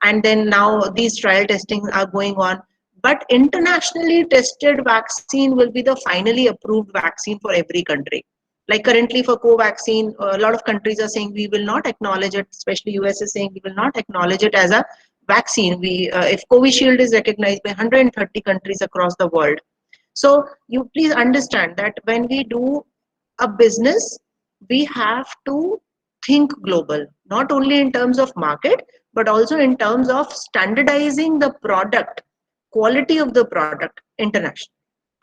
and then now these trial testings are going on. But internationally tested vaccine will be the finally approved vaccine for every country. Like currently for Covaxin, a lot of countries are saying we will not acknowledge it, especially US is saying we will not acknowledge it as a vaccine. If Covishield is recognized by 130 countries across the world. So you please understand that when we do a business, we have to think global, not only in terms of market, but also in terms of standardizing the product, quality of the product internationally.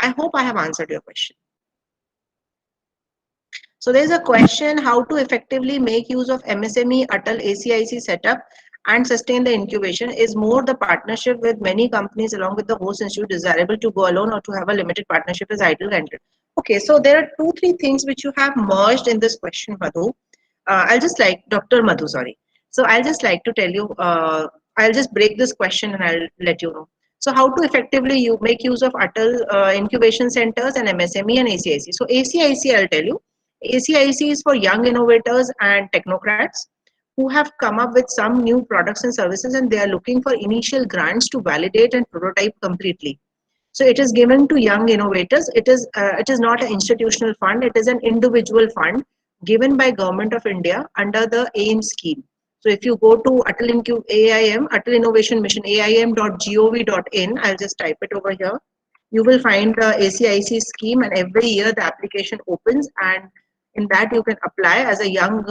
I hope I have answered your question. So there's a question how to effectively make use of MSME Atal ACIC setup and sustain the incubation. Is more the partnership with many companies along with the host institute desirable to go alone or to have a limited partnership is ideal candidate? Okay, so there are two, three things which you have merged in this question, Madhu. I'll just like Dr. Madhu, sorry. So I'll just like to tell you, I'll just break this question and I'll let you know. So how to effectively you make use of Atal incubation centers and MSME and ACIC. So ACIC, I'll tell you, ACIC is for young innovators and technocrats who have come up with some new products and services and they are looking for initial grants to validate and prototype completely. So it is given to young innovators. It is not an institutional fund. It is an individual fund given by Government of India under the AIM scheme. So if you go to AIM, Atal Innovation Mission, aim.gov.in, I'll just type it over here. You will find the ACIC scheme, and every year the application opens, and in that you can apply as a young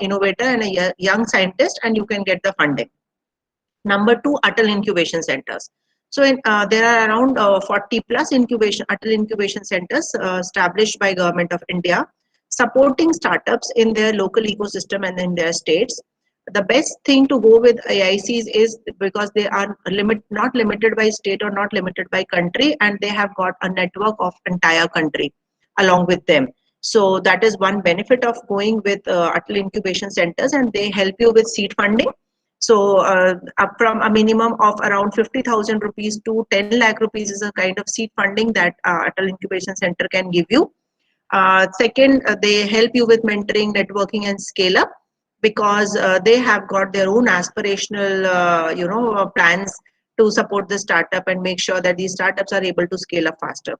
innovator and a young scientist, and you can get the funding. Number two, Atal Incubation Centers. So there are around 40 plus Atal Incubation Centers established by Government of India, supporting startups in their local ecosystem and in their states. The best thing to go with AICs is because they are not limited by state or not limited by country, and they have got a network of entire country along with them. So that is one benefit of going with Atal Incubation Centers, and they help you with seed funding. So up from a minimum of around 50,000 rupees to 10 lakh rupees is a kind of seed funding that Atal Incubation Center can give you. Second, they help you with mentoring, networking, and scale up because they have got their own aspirational, plans to support the startup and make sure that these startups are able to scale up faster.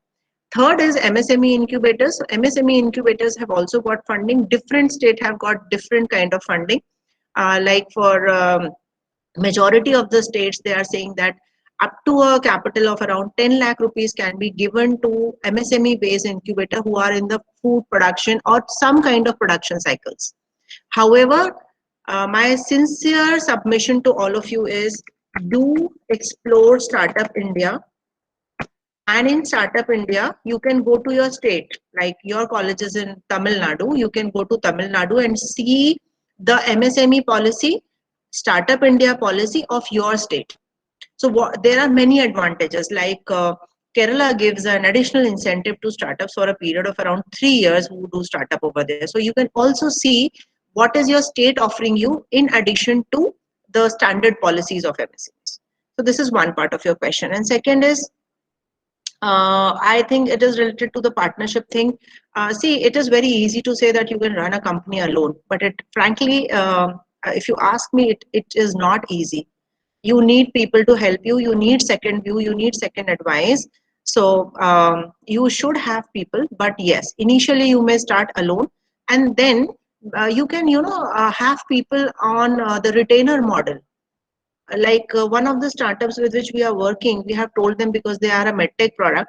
Third is MSME incubators. So MSME incubators have also got funding. Different states have got different kind of funding. Like for majority of the states, they are saying that up to a capital of around 10 lakh rupees can be given to MSME based incubator who are in the food production or some kind of production cycles. However, my sincere submission to all of you is do explore Startup India. And in Startup India, you can go to your state, like your college is in Tamil Nadu, you can go to Tamil Nadu and see the MSME policy, Startup India policy of your state. So there are many advantages, like Kerala gives an additional incentive to startups for a period of around 3 years who do startup over there. So you can also see what is your state offering you in addition to the standard policies of MSMEs. So this is one part of your question. And second is, I think it is related to the partnership thing. See, it is very easy to say that you can run a company alone, but frankly, if you ask me, it is not easy. You need people to help you. You need second view. You need second advice. So you should have people, but yes, initially you may start alone, and then you can, have people on the retainer model. Like one of the startups with which we are working, we have told them because they are a medtech product,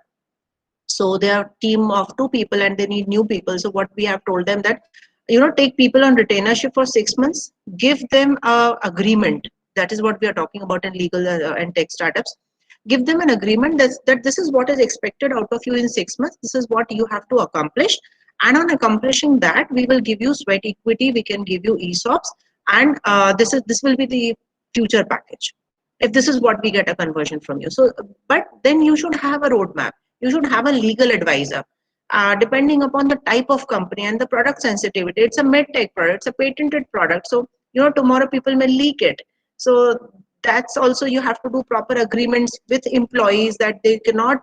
so they are a team of 2 people and they need new people. So what we have told them that, take people on retainership for 6 months, give them a agreement. That is what we are talking about in legal and tech startups. Give them an agreement that this is what is expected out of you in 6 months. This is what you have to accomplish. And on accomplishing that, we will give you sweat equity. We can give you ESOPs, and this will be the future package if this is what we get a conversion from you. So, but then you should have a roadmap. You should have a legal advisor. Depending upon the type of company and the product sensitivity, it's a med tech product, it's a patented product. So, tomorrow people may leak it. So that's also, you have to do proper agreements with employees that they cannot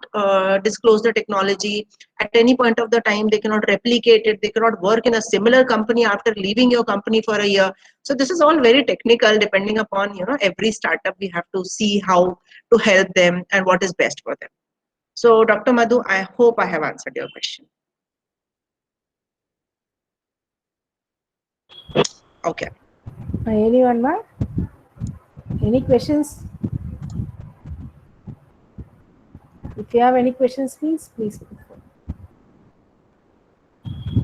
disclose the technology at any point of the time. They cannot replicate it. They cannot work in a similar company after leaving your company for a year. So this is all very technical. Depending upon every startup, we have to see how to help them and what is best for them. So Dr. Madhu, I hope I have answered your question. Okay. Anyone, ma? Any questions? If you have any questions, please.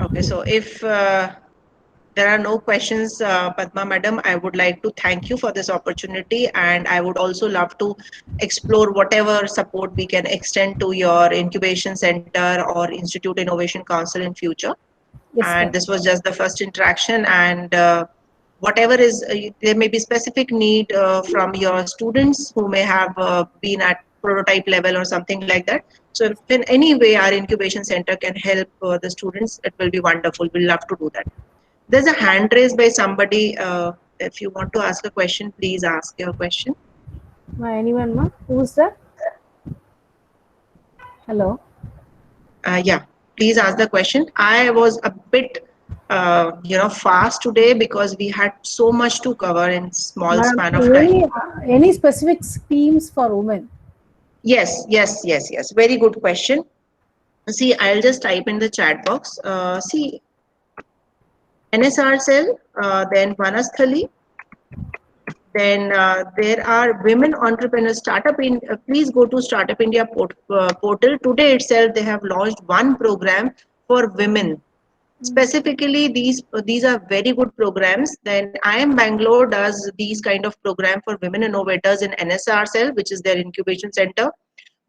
Okay, so if there are no questions, Padma Madam, I would like to thank you for this opportunity, and I would also love to explore whatever support we can extend to your incubation center or Institute Innovation Council in future. Yes, and correct. this was just the first interaction. And whatever is, there may be specific need from your students who may have been at prototype level or something like that. So if in any way our incubation center can help the students, it will be wonderful. We'll love to do that. There's a hand raised by somebody. If you want to ask a question, please ask your question. Anyone, ma? Who's that? Hello. Yeah, please ask the question. I was a bit, fast today because we had so much to cover in small Ma'am, span of time. any specific schemes for women? Yes. Very good question. See, I'll just type in the chat box. See, NSR cell, then Vanasthali, then there are women entrepreneurs startup in. Please go to Startup India portal. Today itself, they have launched one program for women. Specifically, these are very good programs. Then I am Bangalore does these kind of program for women innovators in NSR cell, which is their incubation center.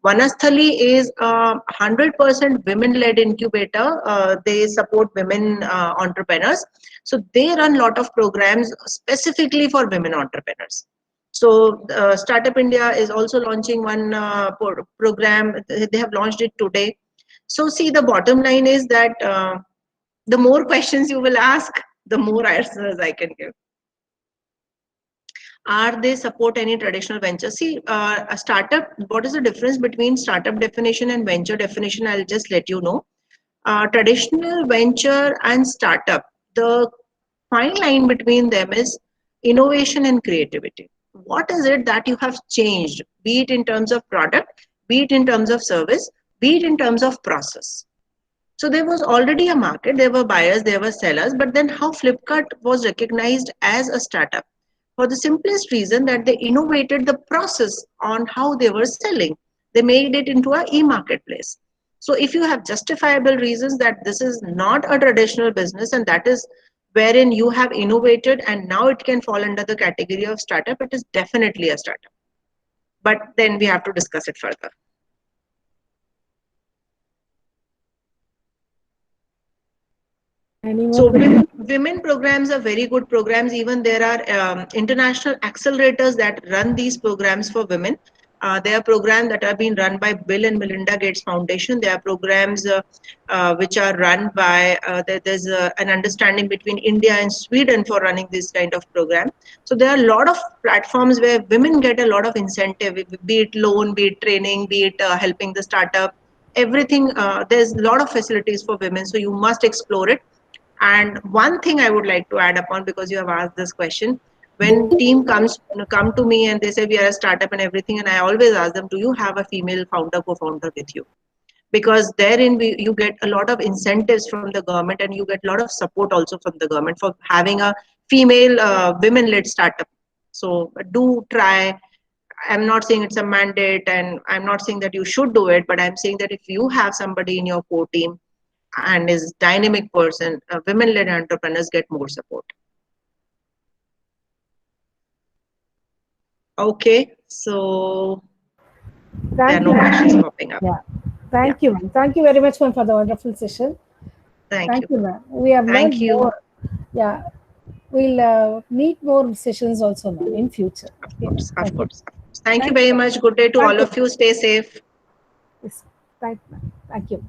Vanasthali is a 100% women-led incubator. They support women entrepreneurs. So they run a lot of programs specifically for women entrepreneurs. So Startup India is also launching one program. They have launched it today. So see, the bottom line is that the more questions you will ask, the more answers I can give. Are they support any traditional venture? See, a startup, what is the difference between startup definition and venture definition? I'll just let you know. Traditional venture and startup, the fine line between them is innovation and creativity. What is it that you have changed, be it in terms of product, be it in terms of service, be it in terms of process? So there was already a market, there were buyers, there were sellers, but then how Flipkart was recognized as a startup? For the simplest reason that they innovated the process on how they were selling. They made it into an e-marketplace. So if you have justifiable reasons that this is not a traditional business and that is wherein you have innovated and now it can fall under the category of startup, it is definitely a startup. But then we have to discuss it further. So women programs are very good programs. Even there are international accelerators that run these programs for women. There are programs that are being run by Bill and Melinda Gates Foundation. There are programs which are run by, there's an understanding between India and Sweden for running this kind of program. So there are a lot of platforms where women get a lot of incentive, be it loan, be it training, be it helping the startup, everything. There's a lot of facilities for women. So you must explore it. And one thing I would like to add upon, because you have asked this question, when team come to me and they say we are a startup and everything, and I always ask them, do you have a female founder, co-founder with you? Because therein you get a lot of incentives from the government and you get a lot of support also from the government for having a female women-led startup. So do try. I'm not saying it's a mandate and I'm not saying that you should do it, but I'm saying that if you have somebody in your core team and is dynamic person, women-led entrepreneurs get more support. Okay, so there are no questions popping up. Yeah. Thank you. Thank you very much, ma'am, for the wonderful session. Thank you, ma'am. We have learned more. Yeah. We'll meet more sessions also, ma'am, in future. Of course. Thank you very much. Good day to all of you. Stay safe. Yes. Thank you.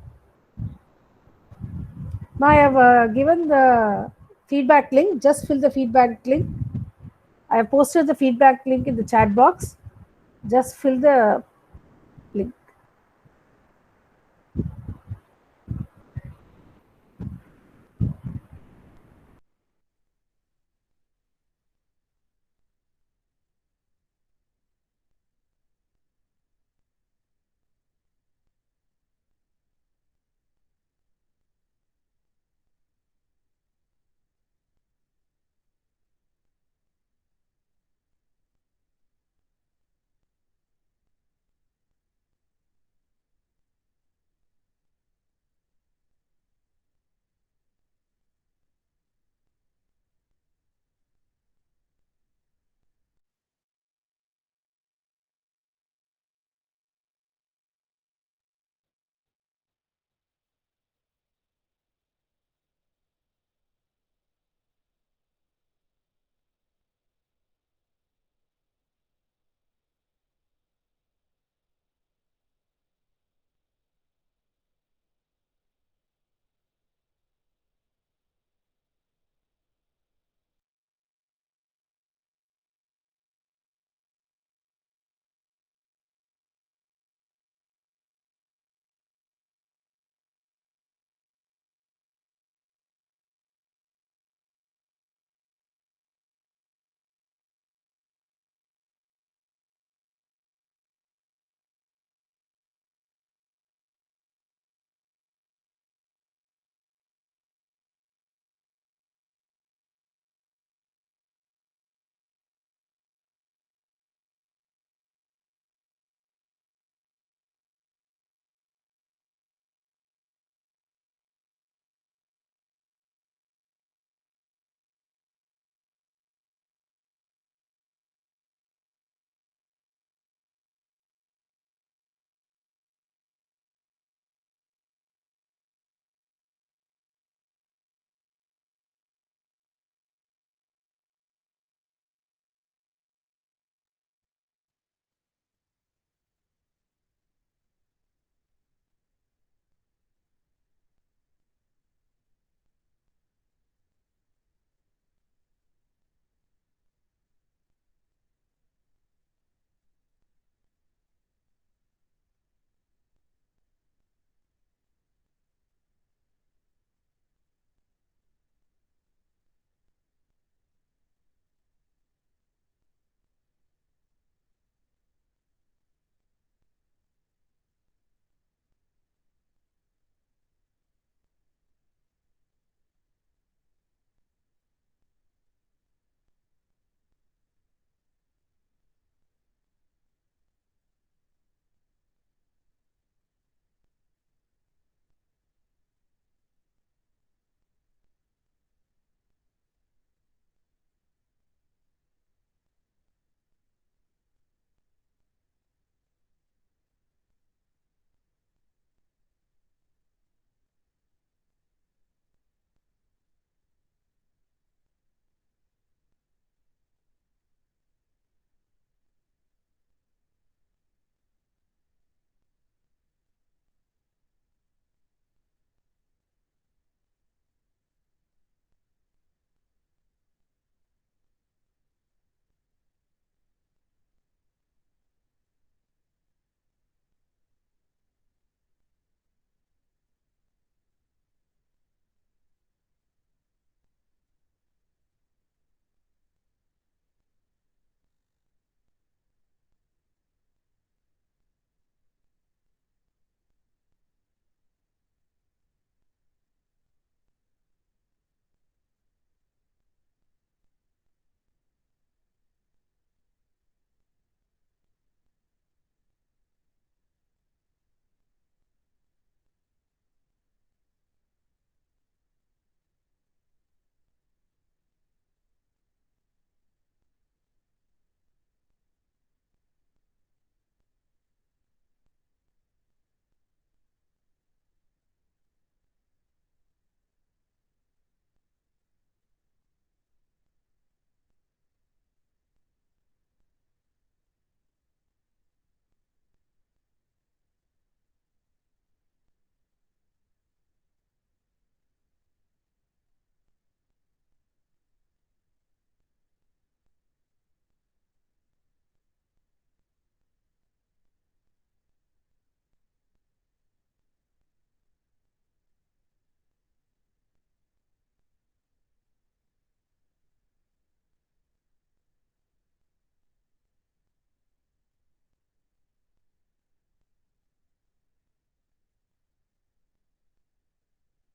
Now I have given the feedback link. Just fill the feedback link. I have posted the feedback link in the chat box. Just fill the